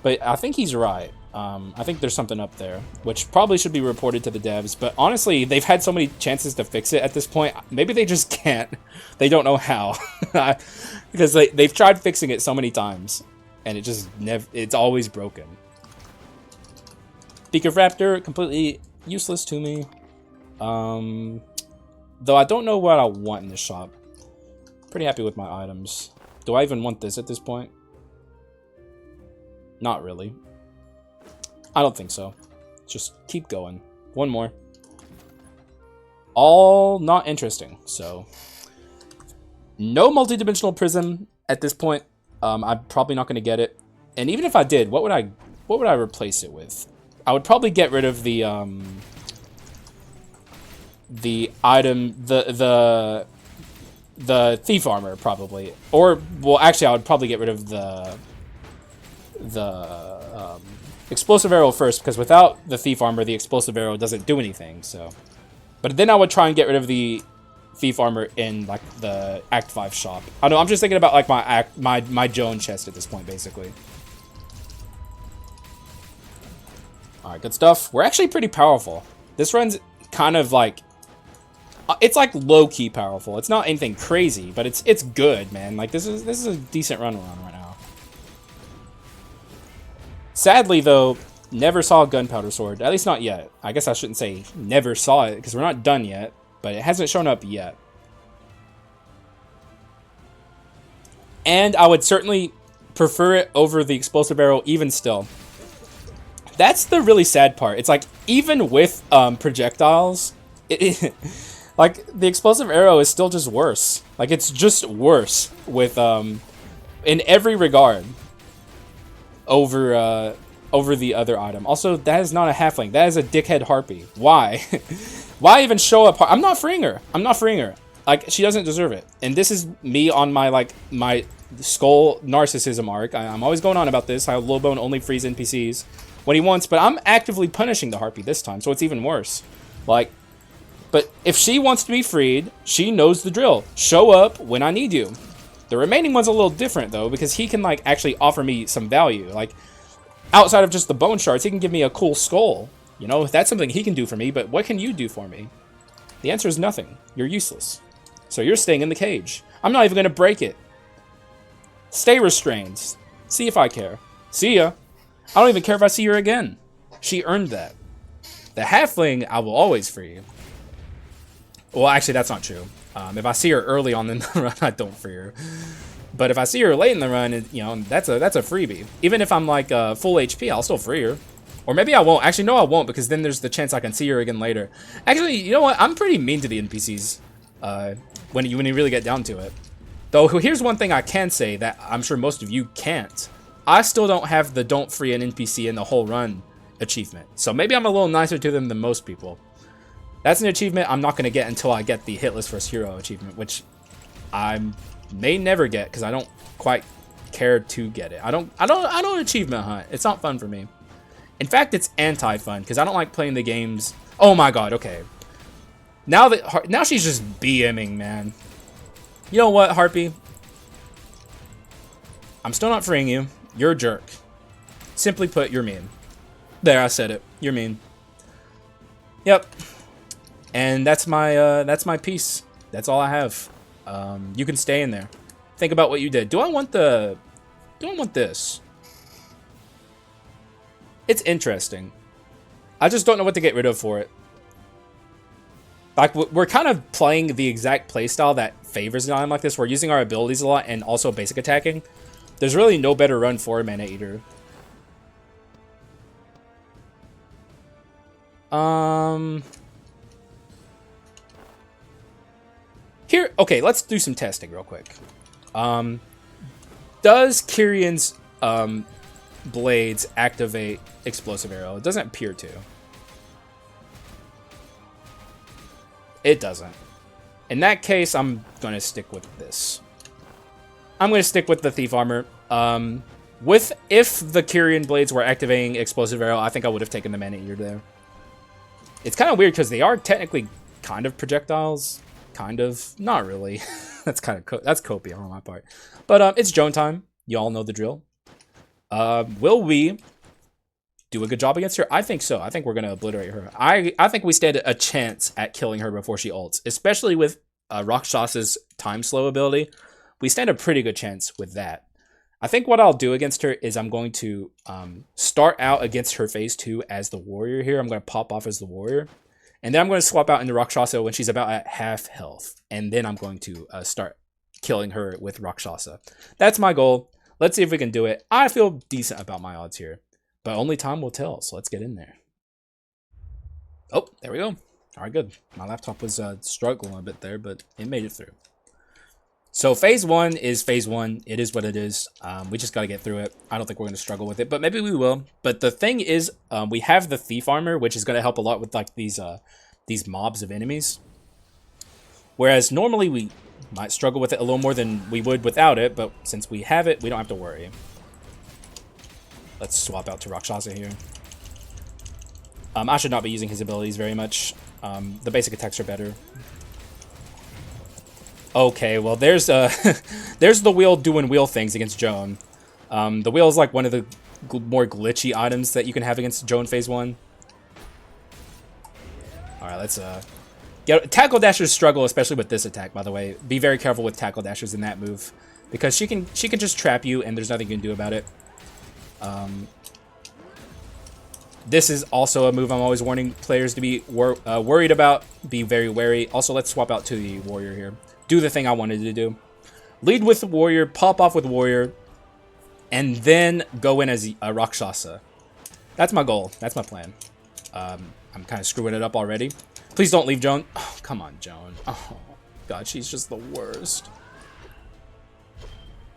but I think he's right. I think there's something up there, which probably should be reported to the devs, but honestly, they've had so many chances to fix it at this point, maybe they just can't. They don't know how. Because they've tried fixing it so many times, and it just it's always broken. Beak of Raptor, completely useless to me. Though I don't know what I want in this shop. Pretty happy with my items. Do I even want this at this point? Not really. I don't think so. Just keep going. One more. All not interesting, so... No multi-dimensional prism at this point. I'm probably not going to get it. And even if I did, what would I replace it with? I would probably get rid of the item, the thief armor, probably. Or, well, actually, I would probably get rid of the explosive arrow first, because without the thief armor, the explosive arrow doesn't do anything, so. But then I would try and get rid of the thief armor in, like, the Act 5 shop. I don't know, I'm just thinking about, like, my Joan chest at this point, basically. Alright, good stuff. We're actually pretty powerful. This run's kind of, like... It's, like, low-key powerful. It's not anything crazy, but it's good, man. Like, this is a decent run we're on right now. Sadly, though, never saw a gunpowder sword. At least not yet. I guess I shouldn't say never saw it, because we're not done yet. But it hasn't shown up yet. And I would certainly prefer it over the explosive arrow even still. That's the really sad part. It's like, even with projectiles, like, the explosive arrow is still just worse. Like, it's just worse with, in every regard, over the other item. Also, that is not a halfling. That is a dickhead harpy. Why? Why even show up? I'm not freeing her. I'm not freeing her. Like, she doesn't deserve it. And this is me on my, like, my Skul narcissism arc. I'm always going on about this. How Lowbone only frees NPCs when he wants, but I'm actively punishing the harpy this time, so it's even worse. Like, but if she wants to be freed, she knows the drill. Show up when I need you. The remaining one's a little different, though, because he can, like, actually offer me some value. Like, outside of just the bone shards, he can give me a cool skull. You know, that's something he can do for me, but what can you do for me? The answer is nothing. You're useless. So you're staying in the cage. I'm not even going to break it. Stay restrained. See if I care. See ya. I don't even care if I see her again. She earned that. The halfling, I will always free. Well, actually, that's not true. If I see her early on in the run, I don't free her. But if I see her late in the run, you know, that's a freebie. Even if I'm like full HP, I'll still free her. Or maybe I won't. Actually, no, I won't, because then there's the chance I can see her again later. Actually, you know what? I'm pretty mean to the NPCs when you really get down to it. Though, here's one thing I can say that I'm sure most of you can't. I still don't have the don't free an NPC in the whole run achievement. So maybe I'm a little nicer to them than most people. That's an achievement I'm not going to get until I get the Hitless First Hero achievement, which I may never get because I don't quite care to get it. I don't achievement hunt. It's not fun for me. In fact, it's anti-fun because I don't like playing the games. Oh my god, okay. Now she's just BMing, man. You know what, Harpy? I'm still not freeing you. You're a jerk. Simply put, you're mean. There, I said it. You're mean. Yep. And that's my piece. That's all I have. You can stay in there. Think about what you did. Do I want the do I want this? It's interesting. I just don't know what to get rid of for it. Like, we're kind of playing the exact playstyle that favors an item like this. We're using our abilities a lot and also basic attacking. There's really no better run for a Mana Eater. Here, okay, let's do some testing real quick. Does Kyrion's blades activate explosive arrow? It doesn't appear to. It doesn't. In that case, I'm gonna stick with this. I'm gonna stick with the thief armor. If the Kyrian blades were activating explosive arrow, I think I would have taken the Mana Eater there. It's kind of weird because they are technically kind of projectiles. Kind of. Not really. That's kind of that's copium on my part. But it's Joan time. You all know the drill. Will we do a good job against her? I think so. I think we're going to obliterate her. I think we stand a chance at killing her before she ults. Especially with Rakshas's time slow ability. We stand a pretty good chance with that. I think what I'll do against her is I'm going to start out against her phase 2 as the warrior here. I'm going to pop off as the warrior. And then I'm going to swap out into Rakshasa when she's about at half health. And then I'm going to start killing her with Rakshasa. That's my goal. Let's see if we can do it. I feel decent about my odds here. But only time will tell, so let's get in there. Oh, there we go. All right, good. My laptop was struggling a bit there, but it made it through. So phase 1 is phase 1. It is what it is. We just got to get through it. I don't think we're going to struggle with it, but maybe we will. But the thing is, we have the thief armor, which is going to help a lot with like these mobs of enemies. Whereas normally we might struggle with it a little more than we would without it, but since we have it, we don't have to worry. Let's swap out to Rakshasa here. I should not be using his abilities very much. The basic attacks are better. Okay, well, there's there's the wheel doing wheel things against Joan. The wheel is like one of the more glitchy items that you can have against Joan phase 1. All right, let's tackle dashers struggle, especially with this attack. By the way, be very careful with tackle dashers in that move because she can just trap you and there's nothing you can do about it. This is also a move I'm always warning players to be worried about. Be very wary. Also, let's swap out to the warrior here. Do the thing I wanted to do. Lead with the warrior, pop off with warrior, and then go in as a Rakshasa. That's my goal. That's my plan. I'm kind of screwing it up already. Please don't leave Joan. Oh, come on, Joan. Oh, God, she's just the worst.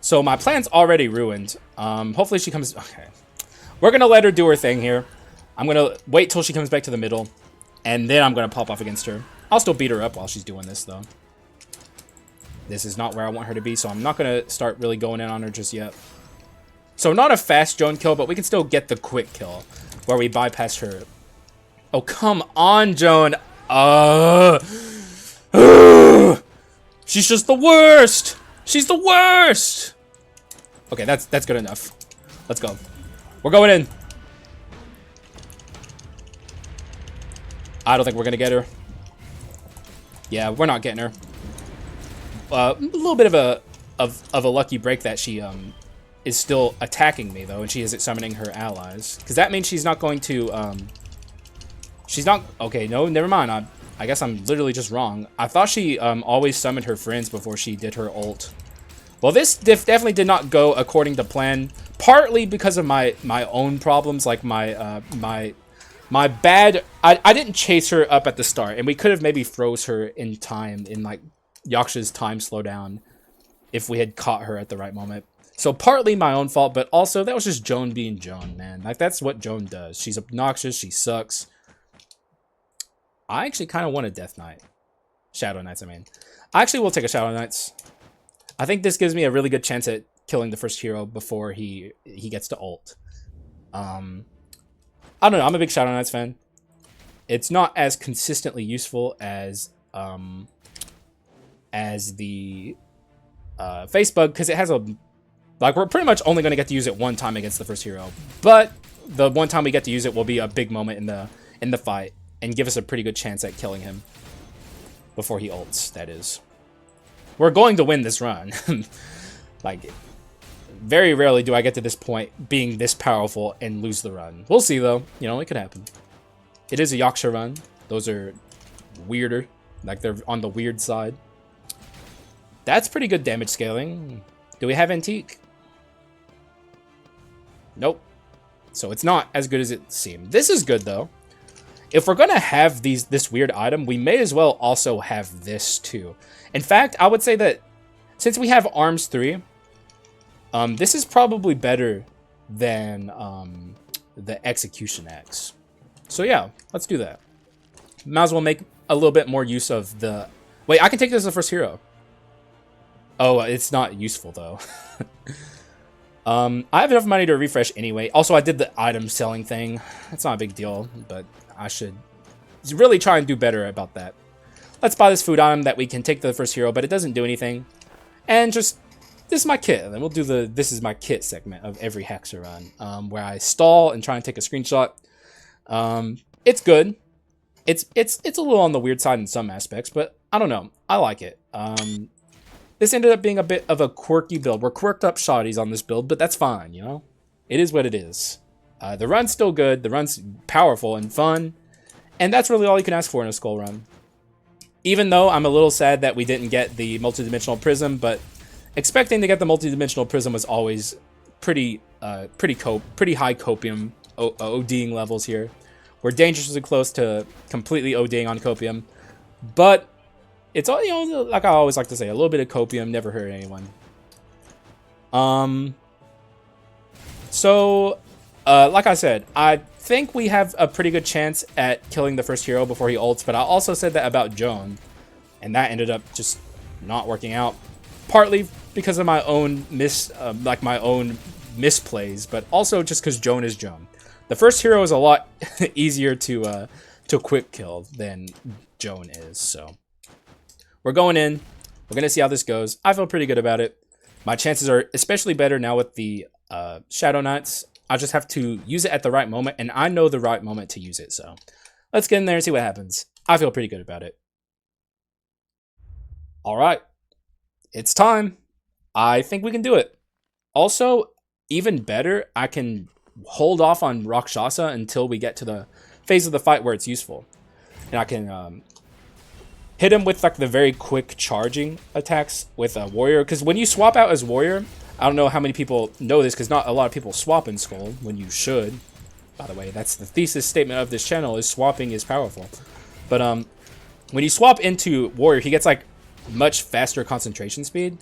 So my plan's already ruined. Hopefully she comes... Okay. We're going to let her do her thing here. I'm going to wait till she comes back to the middle, and then I'm going to pop off against her. I'll still beat her up while she's doing this, though. This is not where I want her to be, so I'm not going to start really going in on her just yet. So not a fast Joan kill, but we can still get the quick kill where we bypass her. Oh, come on, Joan. She's just the worst. She's the worst. Okay, that's good enough. Let's go. We're going in. I don't think we're going to get her. Yeah, we're not getting her. A little bit of a lucky break that she is still attacking me though, and she isn't summoning her allies, because that means she's not going to she's not okay. No, never mind. I guess I'm literally just wrong. I thought she always summoned her friends before she did her ult. Well, this definitely did not go according to plan. Partly because of my own problems, like my bad. I didn't chase her up at the start, and we could have maybe froze her in time in like Yaksha's time slowdown if we had caught her at the right moment. So partly my own fault, but also that was just Joan being Joan, man. Like, that's what Joan does. She's obnoxious. She sucks. I actually kind of want a Death Knight. Shadow Knights, I mean. I actually will take a Shadow Knights. I think this gives me a really good chance at killing the first hero before he gets to ult. I don't know. I'm a big Shadow Knights fan. It's not as consistently useful as the face bug, because it has a... Like, we're pretty much only going to get to use it one time against the first hero. But the one time we get to use it will be a big moment in the fight and give us a pretty good chance at killing him before he ults, that is. We're going to win this run. Like, very rarely do I get to this point being this powerful and lose the run. We'll see, though. You know, it could happen. It is a Yaksha run. Those are weirder. Like, they're on the weird side. That's pretty good damage scaling. Do we have Antique? Nope. So it's not as good as it seemed. This is good, though. If we're going to have this weird item, we may as well also have this, too. In fact, I would say that since we have Arms 3... this is probably better than the Execution Axe. So yeah, let's do that. Might as well make a little bit more use of the... Wait, I can take this as the first hero. Oh, it's not useful though. I have enough money to refresh anyway. Also, I did the item selling thing. It's not a big deal, but I should really try and do better about that. Let's buy this food item that we can take to the first hero, but it doesn't do anything. And just... This is my kit, and then we'll do the this is my kit segment of every Haxa run, where I stall and try and take a screenshot. It's good. It's a little on the weird side in some aspects, but I don't know. I like it. This ended up being a bit of a quirky build. We're quirked up shotties on this build, but that's fine, you know? It is what it is. The run's still good. The run's powerful and fun, and that's really all you can ask for in a Skul run. Even though I'm a little sad that we didn't get the multidimensional prism, but expecting to get the multidimensional prism was always pretty high copium ODing levels here. We're dangerously close to completely ODing on copium, but it's all, you know, like I always like to say, a little bit of copium never hurt anyone. So like I said, I think we have a pretty good chance at killing the first hero before he ults, but I also said that about Joan, and that ended up just not working out. Partly because of my own misplays, but also just because Joan is Joan. The first hero is a lot easier to quick kill than Joan is, so we're going in. We're gonna see how this goes. I feel pretty good about it. My chances are especially better now with the Shadow Knights. I just have to use it at the right moment, and I know the right moment to use it. So let's get in there and see what happens. I feel pretty good about it. All right. It's time. I think we can do it. Also, even better, I can hold off on Rakshasa until we get to the phase of the fight where it's useful. And I can hit him with like the very quick charging attacks with a warrior. Because when you swap out as warrior, I don't know how many people know this because not a lot of people swap in Skul when you should. By the way, that's the thesis statement of this channel, is swapping is powerful. But when you swap into warrior, he gets like much faster concentration speed.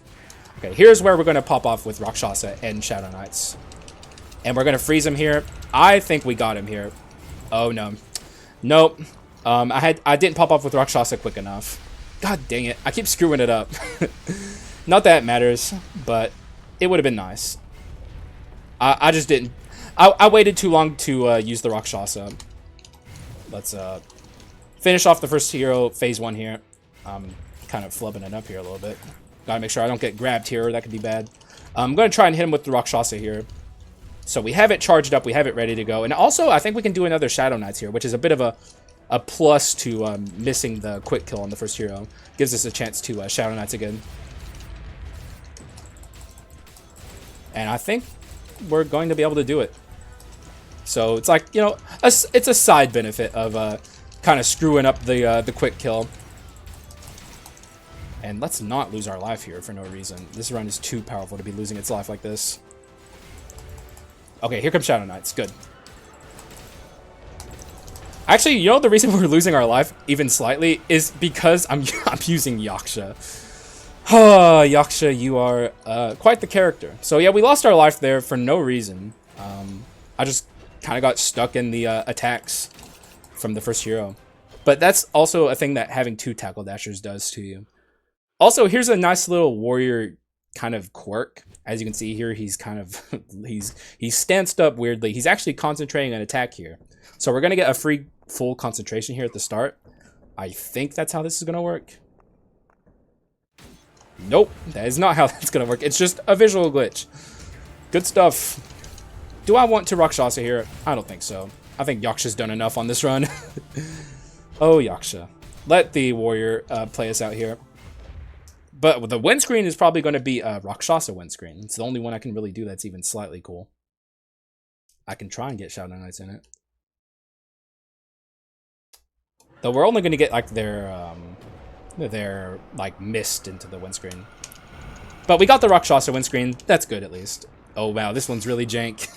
Okay, here's where we're going to pop off with Rakshasa and Shadow Knights. And we're going to freeze him here. I think we got him here. Oh, no. Nope. I didn't pop off with Rakshasa quick enough. God dang it. I keep screwing it up. Not that it matters, but it would have been nice. I just didn't. I waited too long to use the Rakshasa. Let's finish off the first hero, phase 1 here. Kind of flubbing it up here a little bit. Gotta make sure I don't get grabbed here. That could be bad. I'm going to try and hit him with the Rakshasa here. So we have it charged up. We have it ready to go. And also, I think we can do another Shadow Knights here, which is a bit of a plus to missing the quick kill on the first hero. Gives us a chance to Shadow Knights again. And I think we're going to be able to do it. So it's like, you know, it's a side benefit of kind of screwing up the quick kill. And let's not lose our life here for no reason. This run is too powerful to be losing its life like this. Okay, here comes Shadow Knights. Good. Actually, you know the reason we're losing our life, even slightly, is because I'm using Yaksha. Oh, Yaksha, you are quite the character. So yeah, we lost our life there for no reason. I just kind of got stuck in the attacks from the first hero. But that's also a thing that having 2 tackle dashers does to you. Also, here's a nice little warrior kind of quirk. As you can see here, he's kind of he's stanced up weirdly. He's actually concentrating an attack here. So we're gonna get a free full concentration here at the start. I think that's how this is gonna work. Nope, that is not how that's gonna work. It's just a visual glitch. Good stuff. Do I want to Rakshasa here? I don't think so. I think Yaksha's done enough on this run. Oh, Yaksha. Let the warrior play us out here. But the windscreen is probably going to be a Rakshasa windscreen. It's the only one I can really do that's even slightly cool. I can try and get Shadow Knights in it. Though we're only going to get like their like mist into the windscreen. But we got the Rakshasa windscreen. That's good at least. Oh wow, this one's really jank.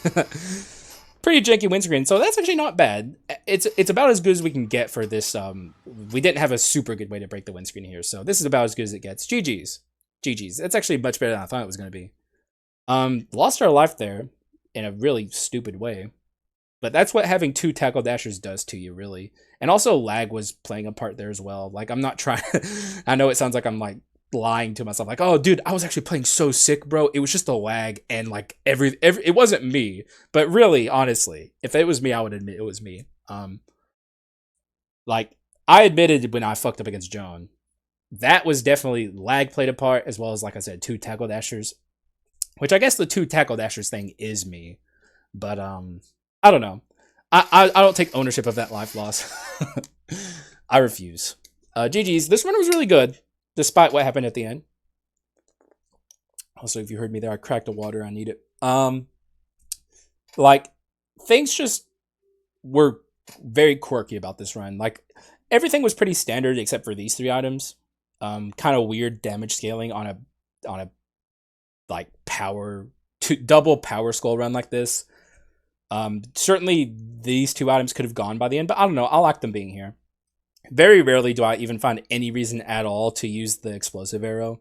Pretty janky windscreen, so that's actually not bad. It's about as good as we can get for this. We didn't have a super good way to break the windscreen here, so this is about as good as it gets. GG's. GG's. It's actually much better than I thought it was going to be. Lost our life there in a really stupid way. But that's what having 2 tackle dashers does to you, really. And also lag was playing a part there as well. Like, I'm not trying... I know it sounds like I'm, like, lying to myself. Like, oh, dude, I was actually playing so sick, bro. It was just the lag and, like, every it wasn't me. But really, honestly, if it was me, I would admit it was me. Like, I admitted when I fucked up against Joan. That was definitely lag played a part, as well as, like I said, 2 tackle dashers. Which I guess the 2 tackle dashers thing is me. But, I don't know. I don't take ownership of that life loss. I refuse. GG's. This one was really good, despite what happened at the end. Also, if you heard me there, I cracked the water. I need it. Like, things just were very quirky about this run. Like, everything was pretty standard except for these 3 items. Kind of weird damage scaling on a like double power skull run like this. Certainly these 2 items could have gone by the end, but I don't know. I like them being here. Very rarely do I even find any reason at all to use the explosive arrow.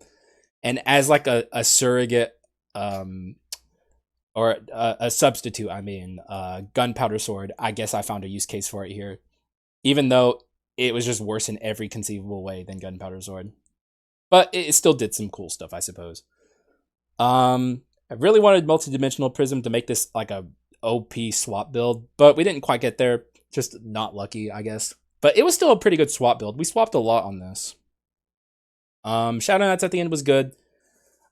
And as like a surrogate, or a substitute, I mean, gunpowder sword, I guess I found a use case for it here. Even though it was just worse in every conceivable way than gunpowder sword. But it still did some cool stuff, I suppose. I really wanted multidimensional prism to make this like a OP swap build, but we didn't quite get there. Just not lucky, I guess. But it was still a pretty good swap build. We swapped a lot on this. Shadow Knights at the end was good.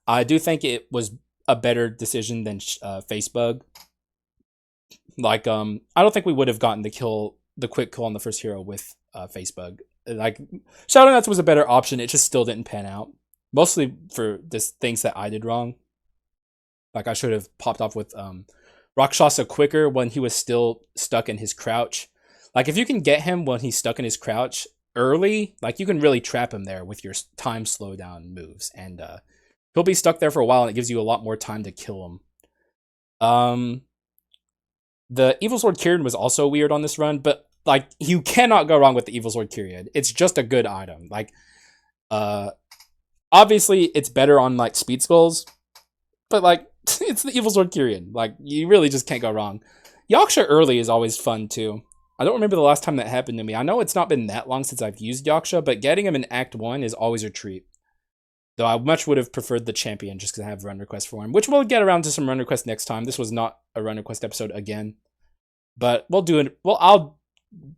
I do think it was a better decision than Facebug. Like, I don't think we would have gotten the quick kill on the first hero with Facebug. Like, Shadow Knights was a better option. It just still didn't pan out. Mostly for this things that I did wrong. Like, I should have popped off with Rakshasa quicker when he was still stuck in his crouch. Like, if you can get him when he's stuck in his crouch early, like, you can really trap him there with your time slowdown moves. And he'll be stuck there for a while, and it gives you a lot more time to kill him. The Evil Sword Kyrian was also weird on this run, but, like, you cannot go wrong with the Evil Sword Kyrian. It's just a good item. Like, obviously, it's better on, like, speed skulls, but, like, it's the Evil Sword Kyrian. Like, you really just can't go wrong. Yaksha early is always fun, too. I don't remember the last time that happened to me. I know it's not been that long since I've used Yaksha, but getting him in Act 1 is always a treat. Though I much would have preferred the champion just because I have run requests for him, which we'll get around to some run requests next time. This was not a run request episode again. But we'll do it. Well, I'll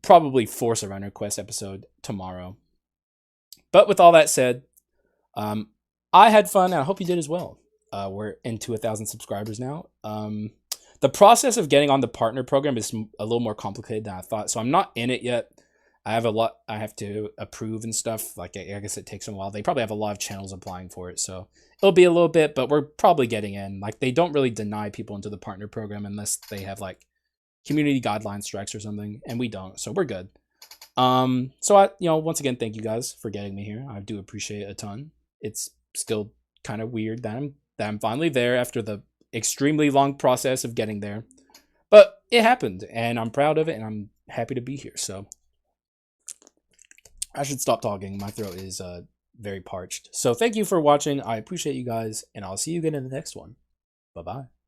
probably force a run request episode tomorrow. But with all that said, I had fun, and I hope you did as well. We're into 1,000 subscribers now. The process of getting on the partner program is a little more complicated than I thought, so I'm not in it yet. I have a lot I have to approve and stuff. Like, I guess it takes a while. They probably have a lot of channels applying for it, so it'll be a little bit, but we're probably getting in. Like, they don't really deny people into the partner program unless they have, like, community guideline strikes or something, and we don't, so we're good. So I, once again, thank you guys for getting me here. I do appreciate it a ton. It's still kind of weird that I'm finally there after the extremely long process of getting there, but it happened, and I'm proud of it, and I'm happy to be here. So I should stop talking. My throat is very parched. So thank you for watching. I appreciate you guys, and I'll see you again in the next one. Bye bye.